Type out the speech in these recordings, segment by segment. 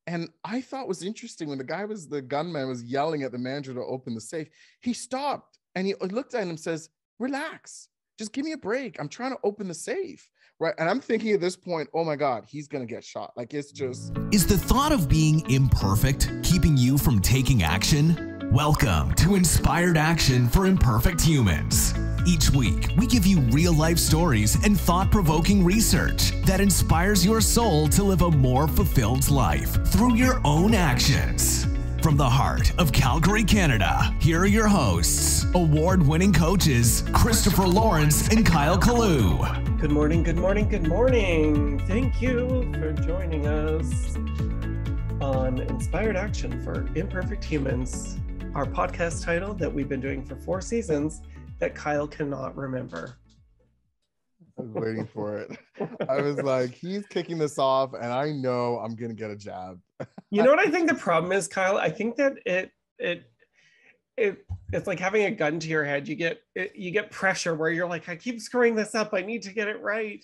And I thought was interesting when the gunman was yelling at the manager to open the safe, he stopped and he looked at him and says, relax, just give me a break. I'm trying to open the safe. Right. And I'm thinking at this point, oh my God, he's going to get shot. Like, it's just. Is the thought of being imperfect keeping you from taking action? Welcome to Inspired Action for Imperfect Humans. Each week, we give you real-life stories and thought-provoking research that inspires your soul to live a more fulfilled life through your own actions. From the heart of Calgary, Canada, here are your hosts, award-winning coaches, Christopher Lawrence and Kalloo. Good morning, good morning, good morning. Thank you for joining us on Inspired Action for Imperfect Humans, our podcast title that we've been doing for 4 seasons that Kyle cannot remember. I was waiting for it. I was like, he's kicking this off and I know I'm going to get a jab. You know what I think the problem is, Kyle? I think that it's like having a gun to your head. You get pressure where you're like, I keep screwing this up. I need to get it right.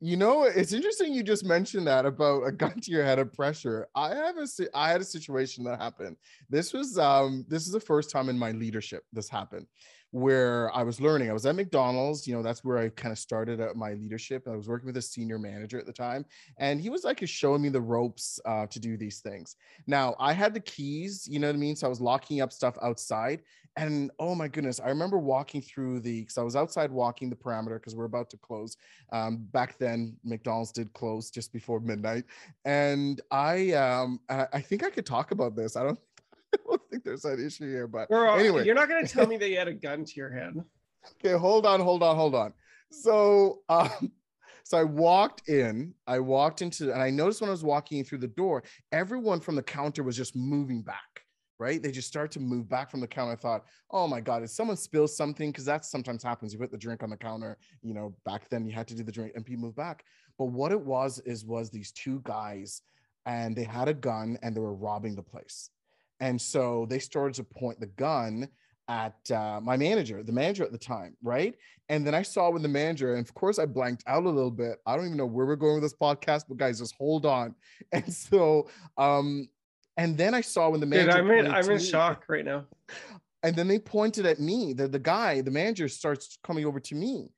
You know, it's interesting you just mentioned that about a gun to your head of pressure. I had a situation that happened. This is the first time in my leadership this happened, where I was learning. I was at McDonald's, you know, that's where I kind of started at my leadership. I was working with a senior manager at the time, and he was like showing me the ropes to do these things. Now, I had the keys, you know what I mean? So I was locking up stuff outside. And oh my goodness, I remember walking through because I was outside walking the perimeter because we're about to close. Back then, McDonald's did close just before midnight. And I think I could talk about this. I don't think there's an issue here, but anyway. You're not going to tell me that you had a gun to your head. Okay, hold on. So I walked into, and I noticed when I was walking through the door, everyone from the counter was just moving back. Right? They just start to move back from the counter. I thought, oh my God, did someone spill something? Because that sometimes happens. You put the drink on the counter, you know, back then you had to do the drink and people move back. But what it was these 2 guys, and they had a gun and they were robbing the place. And so they started to point the gun at my manager, the manager at the time, right? And then I saw when the manager, and of course I blanked out a little bit. I don't even know where we're going with this podcast, but guys, just hold on. And so, and then I saw when the manager. Dude, I'm in shock right now. And then they pointed at me. The manager starts coming over to me.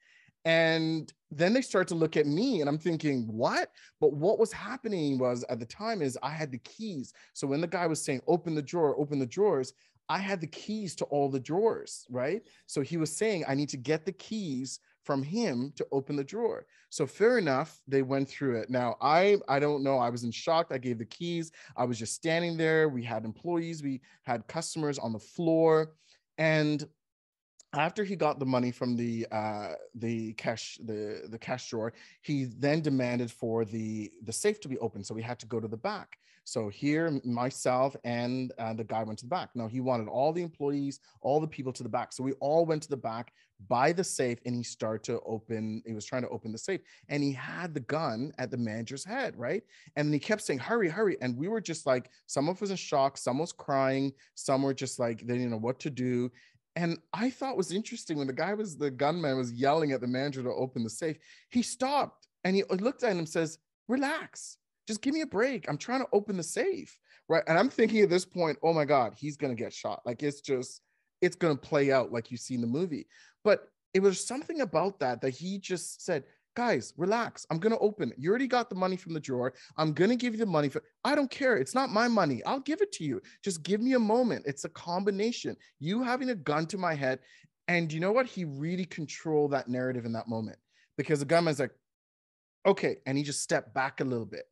And then they start to look at me and I'm thinking, what? But what was happening was at the time is I had the keys. So when the guy was saying, open the drawers, I had the keys to all the drawers, right? So he was saying, I need to get the keys from him to open the drawer. So fair enough, they went through it. Now, I don't know. I was in shock. I gave the keys. I was just standing there. We had employees. We had customers on the floor. And after he got the money from the cash drawer, he then demanded for the safe to be open. So we had to go to the back. So here, myself and the guy went to the back. Now he wanted all the employees, all the people to the back. So we all went to the back by the safe, and he was trying to open the safe, and he had the gun at the manager's head, right? And then he kept saying, hurry, hurry. And we were just like, some was in shock, some was crying, some were just like, they didn't know what to do. And I thought was interesting when the gunman was yelling at the manager to open the safe, he stopped and he looked at him and says, relax, just give me a break. I'm trying to open the safe. Right. And I'm thinking at this point, oh my God, he's going to get shot. Like it's going to play out like you see in the movie. But it was something about that he just said, guys, relax. I'm going to open it. You already got the money from the drawer. I'm going to give you the money I don't care. It's not my money. I'll give it to you. Just give me a moment. It's a combination. You having a gun to my head. And you know what? He really controlled that narrative in that moment, because the gunman's like, okay. And he just stepped back a little bit.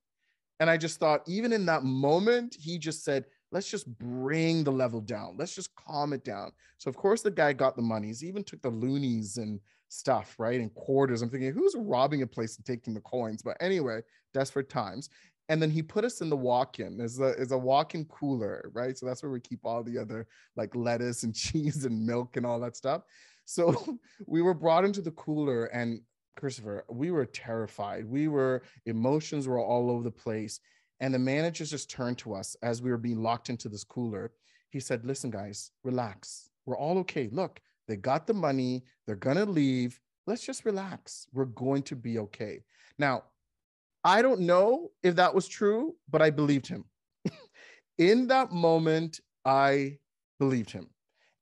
And I just thought, even in that moment, he just said, let's just bring the level down. Let's just calm it down. So of course the guy got the monies. He even took the loonies and stuff, right? And quarters. I'm thinking, who's robbing a place and taking the coins? But anyway, desperate times. And then he put us in the walk-in. There's a walk-in cooler, right? So that's where we keep all the other like lettuce and cheese and milk and all that stuff. So we were brought into the cooler, and Christopher, we were terrified. Emotions were all over the place. And the manager just turned to us as we were being locked into this cooler. He said, listen, guys, relax. We're all okay. Look, they got the money. They're going to leave. Let's just relax. We're going to be okay. Now, I don't know if that was true, but I believed him. in that moment, I believed him.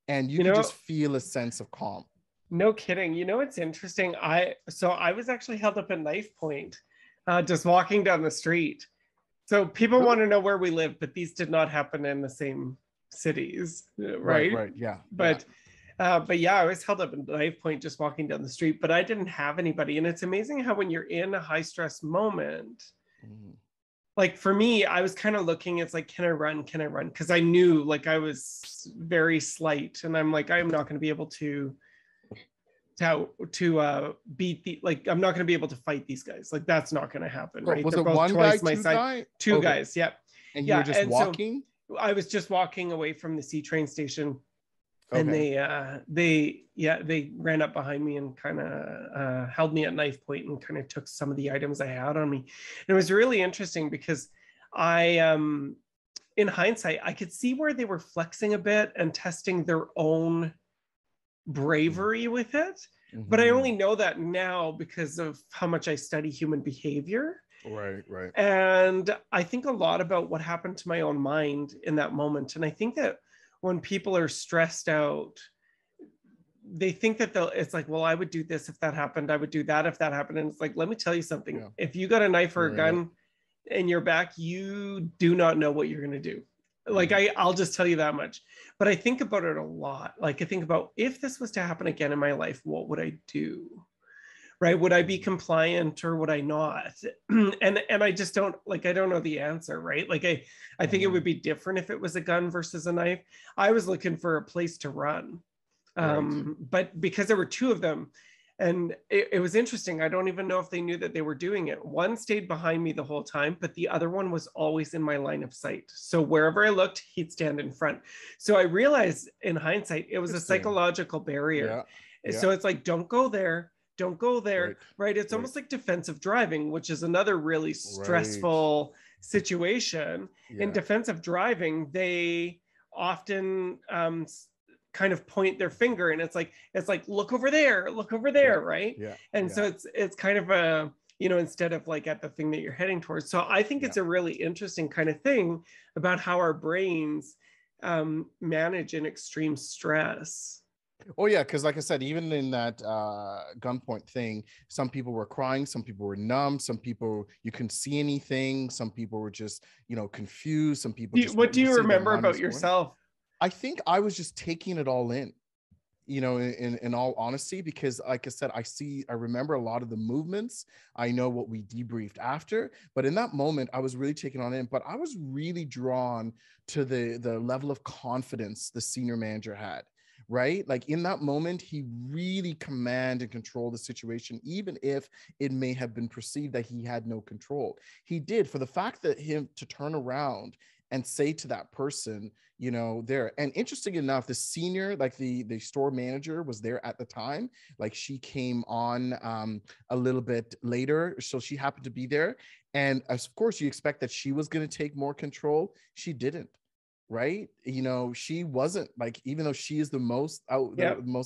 And you could just feel a sense of calm. No kidding. You know, it's interesting. I was actually held up at knife point, just walking down the street. So people want to know where we live, but these did not happen in the same cities, right? Right. Yeah. But yeah, I was held up at knife point just walking down the street, but I didn't have anybody. And it's amazing how when you're in a high stress moment, like for me, I was kind of looking, it's like, can I run? Can I run? Because I knew like I was very slight, and I'm like, I'm not going to be able to beat the, like, I'm not going to be able to fight these guys. Like that's not going to happen, right? Was They're it both one twice guy, my size. guy? Two guys, yeah. And you were just walking? So I was just walking away from the C train station, and they ran up behind me and kind of held me at knife point and kind of took some of the items I had on me. And it was really interesting because in hindsight, I could see where they were flexing a bit and testing their own bravery with it. But I only know that now because of how much I study human behavior. Right. And I think a lot about what happened to my own mind in that moment. And I think that when people are stressed out, they think that it's like, well, I would do this if that happened. I would do that if that happened. And it's like, let me tell you something. Yeah. If you got a knife or a gun in your back, you do not know what you're going to do. Like, I'll just tell you that much. But I think about it a lot. Like, I think about, if this was to happen again in my life, what would I do? Right? Would I be compliant or would I not? And I just don't, like, I don't know the answer, right? Like, I think it would be different if it was a gun versus a knife. I was looking for a place to run. But because there were two of them, and it was interesting. I don't even know if they knew that they were doing it. One stayed behind me the whole time, but the other one was always in my line of sight. So wherever I looked, he'd stand in front. So I realized in hindsight, it was a psychological barrier. Yeah. So it's like, don't go there. Don't go there. Right. It's almost like defensive driving, which is another really stressful situation. Yeah. In defensive driving, they often kind of point their finger, and it's like look over there, right? Yeah. And so it's kind of a, you know, instead of like at the thing that you're heading towards. So I think it's a really interesting kind of thing about how our brains manage in extreme stress. Oh yeah, because like I said, even in that gunpoint thing, some people were crying, some people were numb, some people you couldn't see anything, some people were just, you know, confused, some people. What do you remember about yourself? I think I was just taking it all in, you know, in all honesty, because like I said, I remember a lot of the movements. I know what we debriefed after, but in that moment, I was really taking on in. But I was really drawn to the level of confidence the senior manager had. Right? Like in that moment, he really command and control the situation, even if it may have been perceived that he had no control. He did, for the fact that him to turn around and say to that person, you know, there. And interesting enough, the senior, like the store manager was there at the time. Like she came on a little bit later. So she happened to be there. And of course, you expect that she was going to take more control. She didn't. Right? You know, she wasn't, like, even though she is the most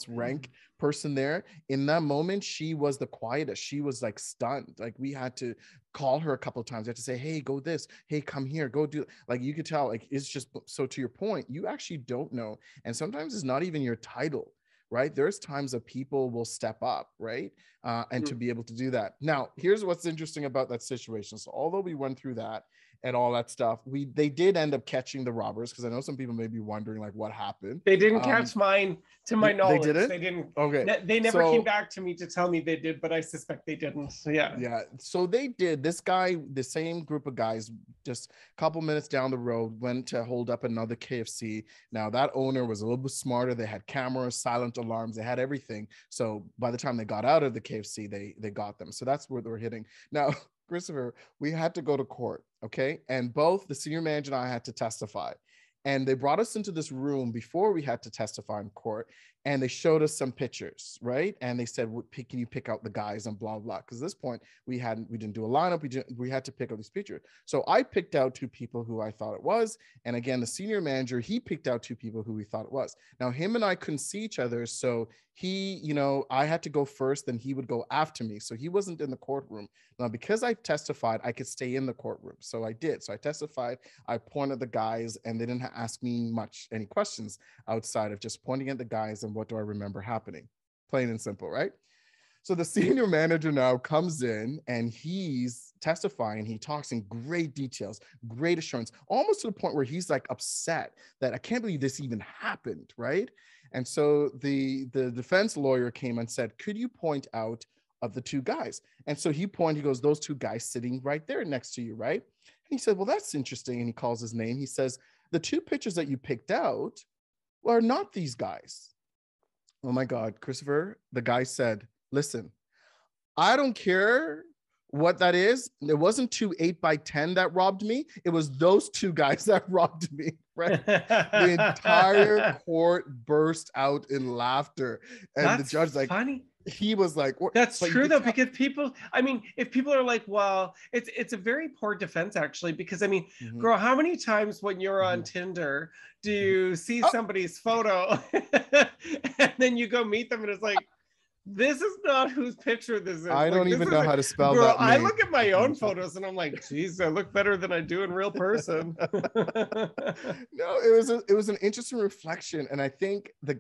rank person there, in that moment, she was the quietest. She was like stunned. Like we had to call her a couple of times. We had to say, hey, go this, hey, come here, go do, like, you could tell, like, it's just, so to your point, you actually don't know. And sometimes it's not even your title, right? There's times that people will step up, right? And to be able to do that. Now, here's what's interesting about that situation. So although we went through that and all that stuff, they did end up catching the robbers, because I know some people may be wondering, like, what happened. They didn't catch mine, to my knowledge. They didn't? Okay. They never came back to me to tell me they did, but I suspect they didn't. So yeah. So they did. This guy, the same group of guys, just a couple minutes down the road, went to hold up another KFC. Now that owner was a little bit smarter. They had cameras, silent alarms, they had everything. So by the time they got out of the KFC, they got them. So that's where they were hitting. Now, Christopher, we had to go to court, okay? And both the senior manager and I had to testify. And they brought us into this room before we had to testify in court. and they showed us some pictures, right? And they said, can you pick out the guys and blah, blah. Because at this point we didn't do a lineup. We had to pick out these pictures. So I picked out 2 people who I thought it was. And again, the senior manager, he picked out 2 people who we thought it was. Now him and I couldn't see each other. So he, you know, I had to go first, then he would go after me. So he wasn't in the courtroom. Now, because I testified, I could stay in the courtroom. So I did. So I testified, I pointed the guys, and they didn't ask me any questions outside of just pointing at the guys and what do I remember happening. Plain and simple, right? So the senior manager now comes in and he's testifying. He talks in great details, great assurance, almost to the point where he's like upset that I can't believe this even happened, right? And so the defense lawyer came and said, could you point out of the 2 guys? And so he goes, those 2 guys sitting right there next to you, right? And he said, well, that's interesting. And he calls his name. He says, the 2 pictures that you picked out are not these guys. Oh my God, Christopher, the guy said, listen, I don't care what that is. It wasn't 2 8x10 that robbed me. It was those 2 guys that robbed me, right? The entire court burst out in laughter. And That's the judge, like, funny. He was like, that's true though, because people, I mean, if people are like, well, it's a very poor defense actually, because I mean, girl, how many times when you're on Tinder do you see somebody's photo and then you go meet them and it's like, this is not whose picture this is. I don't even know how to spell girl, that name. I look at my own photos and I'm like, geez, I look better than I do in real person. No, it was an interesting reflection. And I think the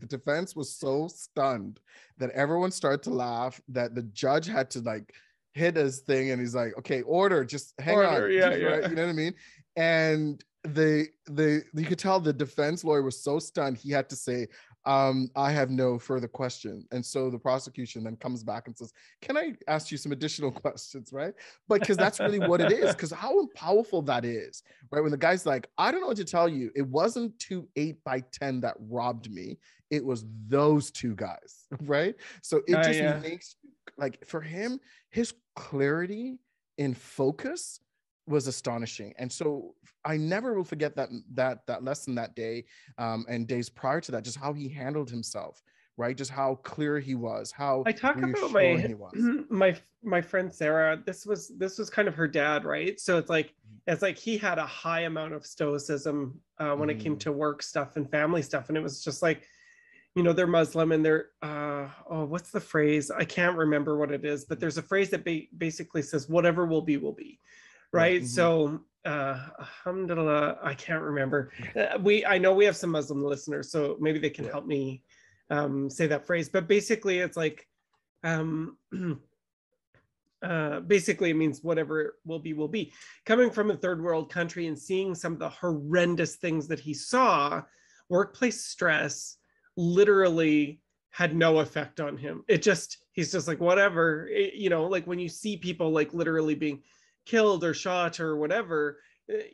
defense was so stunned that everyone started to laugh, that the judge had to like hit his thing and he's like, okay, order, just hang on. Yeah, right? You know what I mean? And you could tell the defense lawyer was so stunned, he had to say, I have no further question. And so the prosecution then comes back and says, can I ask you some additional questions, right? But because that's really what it is, because how powerful that is, right? When the guy's like, I don't know what to tell you. It wasn't 2 8x10 that robbed me. It was those 2 guys, right? So it just makes, like, for him, his clarity in focus was astonishing. And so I never will forget that lesson that day, and days prior to that, just how he handled himself, right? Just how clear he was, how I talk about my friend Sarah. This was kind of her dad, right? So it's like he had a high amount of stoicism when it came to work stuff and family stuff. And it was just like, you know, they're Muslim and they're, what's the phrase? I can't remember what it is, but there's a phrase that basically says, whatever will be, will be. Right. So, alhamdulillah, I can't remember. I know we have some Muslim listeners, so maybe they can help me say that phrase. But basically, it's like, basically it means whatever will be, will be. Coming from a third world country and seeing some of the horrendous things that he saw, workplace stress literally had no effect on him. He's just like, whatever, you know, like when you see people like literally being killed or shot or whatever,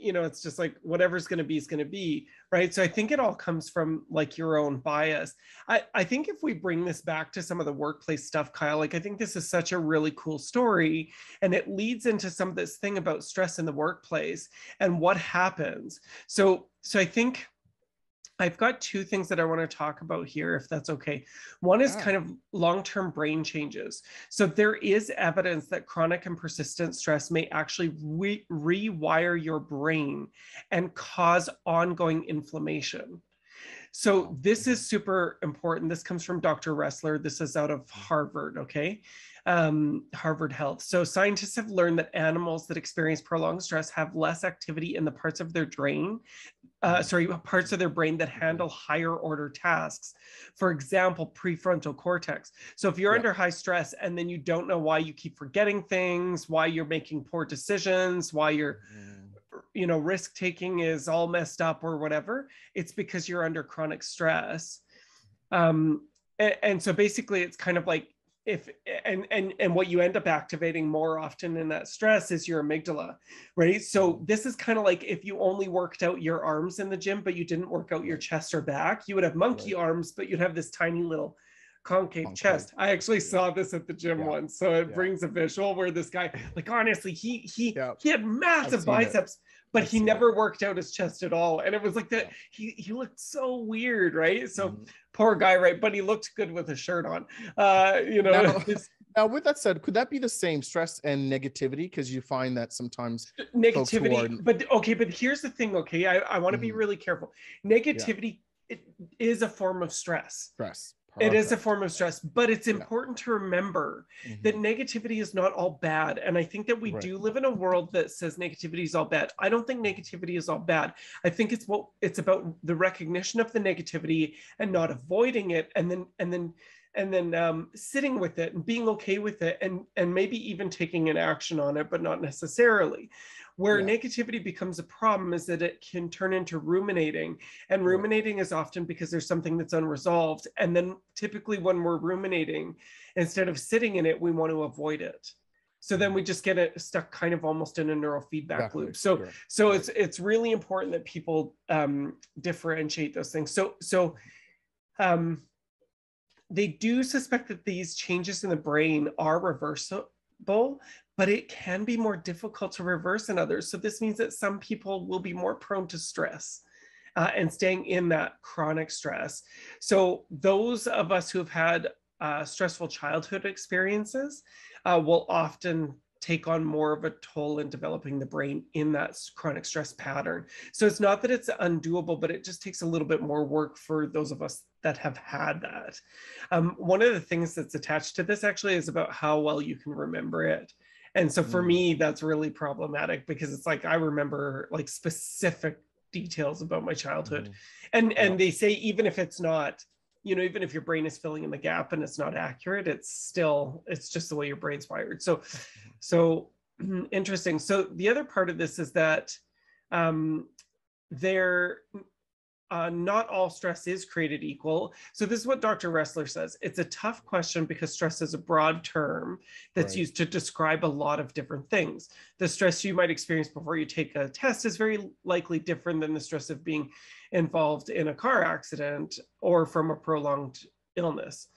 you know, it's just like whatever's going to be is going to be, right? So I think it all comes from like your own bias. I think if we bring this back to some of the workplace stuff, Kyle, like I think this is such a really cool story, and it leads into some of this thing about stress in the workplace and what happens. So I think I've got 2 things that I want to talk about here, if that's okay. One is kind of long-term brain changes. So there is evidence that chronic and persistent stress may actually rewire your brain and cause ongoing inflammation. So this is super important. This comes from Dr. Ressler. This is out of Harvard, okay? Harvard Health. So scientists have learned that animals that experience prolonged stress have less activity in the parts of their brain that handle higher order tasks. For example, prefrontal cortex. So if you're under high stress and then you don't know why you keep forgetting things, why you're making poor decisions, why you're you know, risk taking is all messed up or whatever, it's because you're under chronic stress. And so basically it's kind of like and what you end up activating more often in that stress is your amygdala, right? So this is kind of like if you only worked out your arms in the gym, but you didn't work out your chest or back, you would have monkey arms, but you'd have this tiny little concave chest. I actually saw this at the gym once. So it brings a visual where this guy, like, honestly, he had massive biceps, but he never worked out his chest at all. And it was like that. He looked so weird, right? So poor guy, right? But he looked good with a shirt on. You know. Now, with that said, could that be the same, stress and negativity? Because you find that sometimes negativity, but here's the thing. Okay, I want to be really careful. Negativity, it is a form of stress. It is a form of stress, but it's important to remember that negativity is not all bad. And I think that we do live in a world that says negativity is all bad. I don't think negativity is all bad. I think it's about the recognition of the negativity and not avoiding it, and then sitting with it and being okay with it, and maybe even taking an action on it, but not necessarily. Where negativity becomes a problem is that it can turn into ruminating. And ruminating is often because there's something that's unresolved. And then typically when we're ruminating, instead of sitting in it, we want to avoid it. So then we just get it stuck kind of almost in a neurofeedback loop. So it's really important that people differentiate those things. So they do suspect that these changes in the brain are reversible, but it can be more difficult to reverse than others. So this means that some people will be more prone to stress and staying in that chronic stress. So those of us who have had stressful childhood experiences will often take on more of a toll in developing the brain in that chronic stress pattern. So it's not that it's undoable, but it just takes a little bit more work for those of us that have had that. One of the things that's attached to this actually is about how well you can remember it. And so for me, that's really problematic, because it's like I remember like specific details about my childhood. And they say, even if it's not, you know, even if your brain is filling in the gap and it's not accurate, it's just the way your brain's wired. So interesting. So the other part of this is that not all stress is created equal. So this is what Dr. Ressler says. It's a tough question because stress is a broad term that's used to describe a lot of different things. The stress you might experience before you take a test is very likely different than the stress of being involved in a car accident or from a prolonged illness.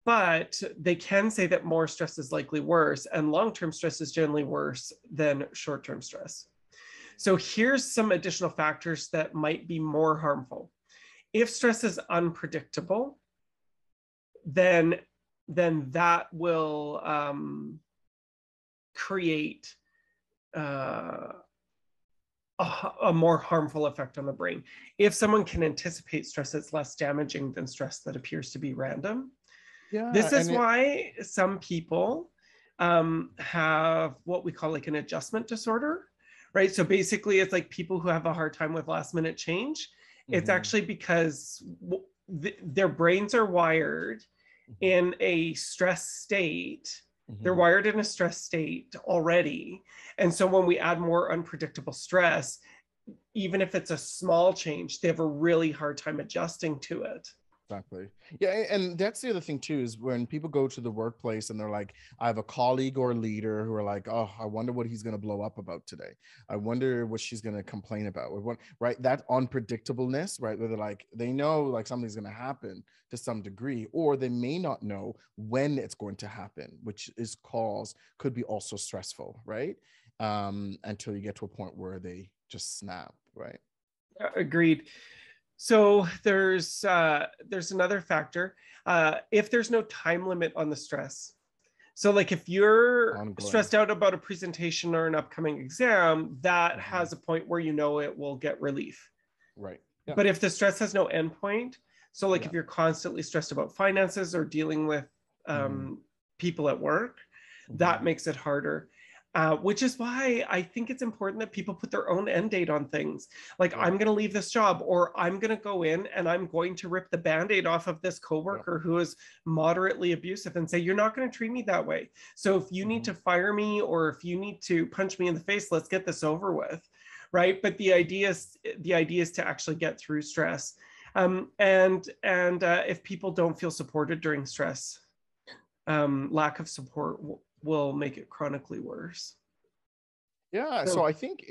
But they can say that more stress is likely worse, and long-term stress is generally worse than short-term stress. So here's some additional factors that might be more harmful. If stress is unpredictable, then that will create a more harmful effect on the brain. If someone can anticipate stress, it's less damaging than stress that appears to be random. This is why some people have what we call like an adjustment disorder. Right. So basically, it's like people who have a hard time with last minute change. It's actually because their brains are wired in a stress state. They're wired in a stress state already. And so when we add more unpredictable stress, even if it's a small change, they have a really hard time adjusting to it. Exactly. Yeah. And that's the other thing too, is when people go to the workplace and they're like, I have a colleague or a leader who are like, oh, I wonder what he's going to blow up about today. I wonder what she's going to complain about. Right. That unpredictableness, right. Where they're like, they know like something's going to happen to some degree, or they may not know when it's going to happen, which could be also stressful. Right. Until you get to a point where they just snap. Right. Agreed. So there's another factor. If there's no time limit on the stress. So like if you're stressed out about a presentation or an upcoming exam, that has a point where you know it will get relief. Right. Yeah. But if the stress has no endpoint, so like if you're constantly stressed about finances or dealing with people at work, that makes it harder. Which is why I think it's important that people put their own end date on things. Like, I'm going to leave this job, or I'm going to go in and I'm going to rip the Band-Aid off of this coworker who is moderately abusive and say, you're not going to treat me that way. So if you need to fire me, or if you need to punch me in the face, let's get this over with. Right. But the idea is to actually get through stress. And if people don't feel supported during stress, lack of support will make it chronically worse. Yeah. So I think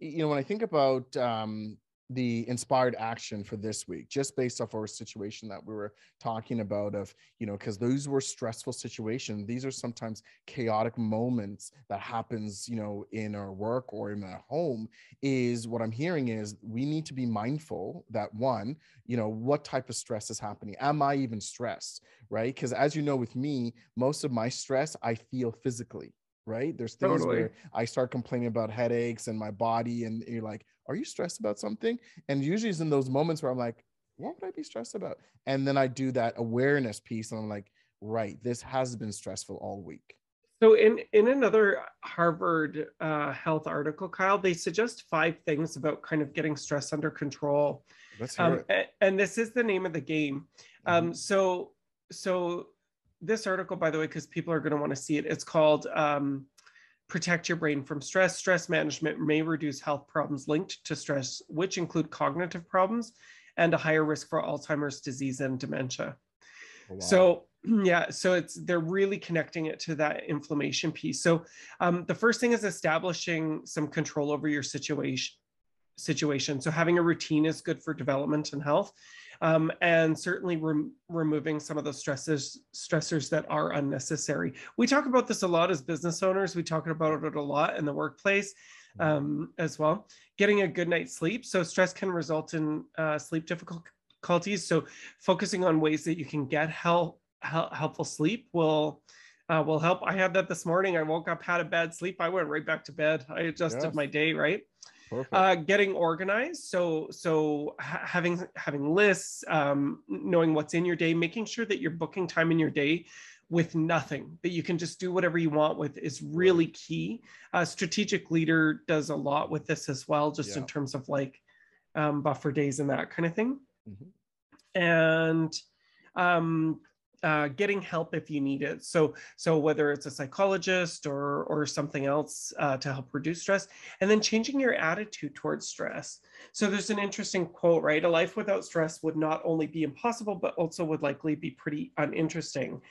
when I think about the inspired action for this week, just based off our situation that we were talking about of, because those were stressful situations. These are sometimes chaotic moments that happens, in our work or in our home. Is what I'm hearing is we need to be mindful that one, what type of stress is happening. Am I even stressed? Right? Because as you know, with me, most of my stress I feel physically. Right? There's things where I start complaining about headaches and my body, and you're like, are you stressed about something? And usually it's in those moments where I'm like, what would I be stressed about? And then I do that awareness piece, and I'm like, right, this has been stressful all week. So in another Harvard health article, Kyle, they suggest 5 things about kind of getting stress under control. Let's hear it. And this is the name of the game. So this article, by the way, because people are going to want to see it, it's called Protect Your Brain from Stress. Stress management may reduce health problems linked to stress, which include cognitive problems and a higher risk for Alzheimer's disease and dementia. Oh, wow. So they're really connecting it to that inflammation piece. So the first thing is establishing some control over your situation. So having a routine is good for development and health. And certainly removing some of those stressors that are unnecessary. We talk about this a lot as business owners. We talk about it a lot in the workplace as well. Getting a good night's sleep. So stress can result in sleep difficulties. So focusing on ways that you can get helpful sleep will help. I had that this morning. I woke up, had a bad sleep. I went right back to bed. I adjusted my day, right? Getting organized. So having lists, knowing what's in your day, making sure that you're booking time in your day with nothing, that you can just do whatever you want with, is really key. Strategic leader does a lot with this as well, just in terms of like buffer days and that kind of thing. And getting help if you need it. So whether it's a psychologist or something else to help reduce stress, and then changing your attitude towards stress. So there's an interesting quote, right? A life without stress would not only be impossible, but also would likely be pretty uninteresting.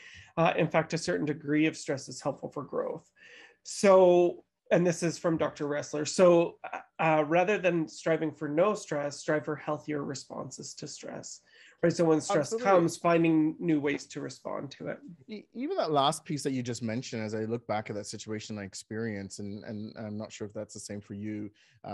In fact, a certain degree of stress is helpful for growth. So, and this is from Dr. Ressler. So rather than striving for no stress, strive for healthier responses to stress. Right. So when stress comes, finding new ways to respond to it. Even that last piece that you just mentioned, as I look back at that situation I experienced, and I'm not sure if that's the same for you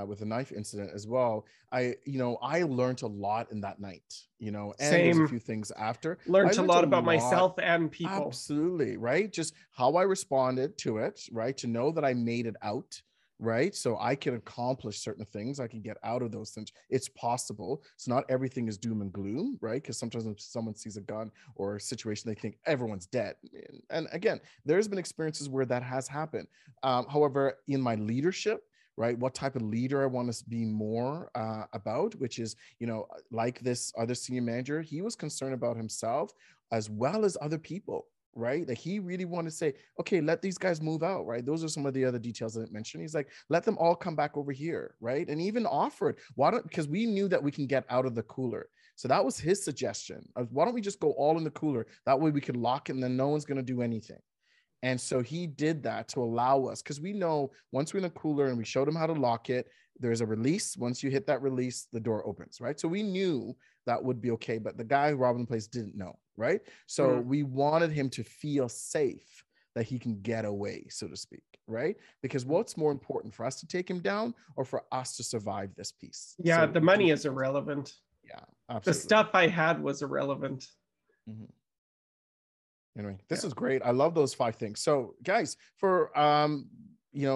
with the knife incident as well. I learned a lot in that night, and there's a few things after. Learned a lot about myself and people. Absolutely. Right. Just how I responded to it. Right. To know that I made it out. Right. So I can accomplish certain things. I can get out of those things. It's possible. So not everything is doom and gloom, right? Because sometimes when someone sees a gun or a situation, they think everyone's dead. And again, there's been experiences where that has happened. However, in my leadership, right, what type of leader I want to be more about, which is, like this other senior manager, he was concerned about himself as well as other people. Right? Like he really wanted to say, okay, let these guys move out. Right? Those are some of the other details that I mentioned. He's like, let them all come back over here. Right? And even offered, because we knew that we can get out of the cooler. So that was his suggestion. Why don't we just go all in the cooler? That way we could lock it and then no one's going to do anything. And so he did that to allow us, because we know once we're in the cooler and we showed him how to lock it, there's a release. Once you hit that release, the door opens, right? So we knew that would be okay, but the guy who robbed the place didn't know, right? So we wanted him to feel safe that he can get away, so to speak, right? Because what's more important, for us to take him down or for us to survive this piece? Yeah, so the money is irrelevant. Yeah, absolutely. The stuff I had was irrelevant. Anyway, this is great. I love those 5 things. So guys, for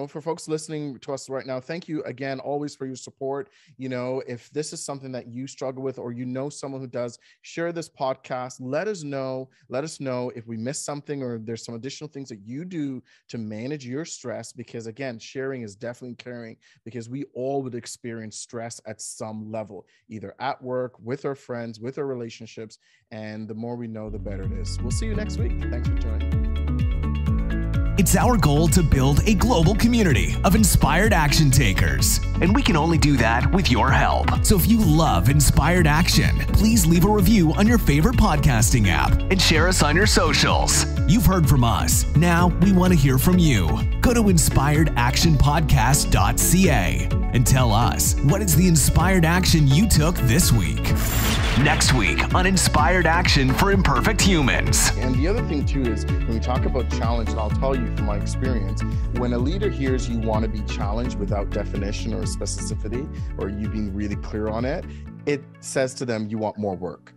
for folks listening to us right now, thank you again, always, for your support. If this is something that you struggle with, or someone who does, share this podcast. Let us know if we missed something, or there's some additional things that you do to manage your stress, because again, sharing is definitely caring, because we all would experience stress at some level, either at work, with our friends, with our relationships. And the more we know, the better it is. We'll see you next week. Thanks for joining. It's our goal to build a global community of inspired action takers, and we can only do that with your help. So if you love inspired action, please leave a review on your favorite podcasting app and share us on your socials. You've heard from us. Now we want to hear from you. Go to inspiredactionpodcast.ca and tell us, what is the inspired action you took this week? Next week on Inspired Action for Imperfect Humans. And the other thing too is when we talk about challenge, and I'll tell you from my experience, when a leader hears you want to be challenged without definition or specificity, or you being really clear on it, it says to them, you want more work.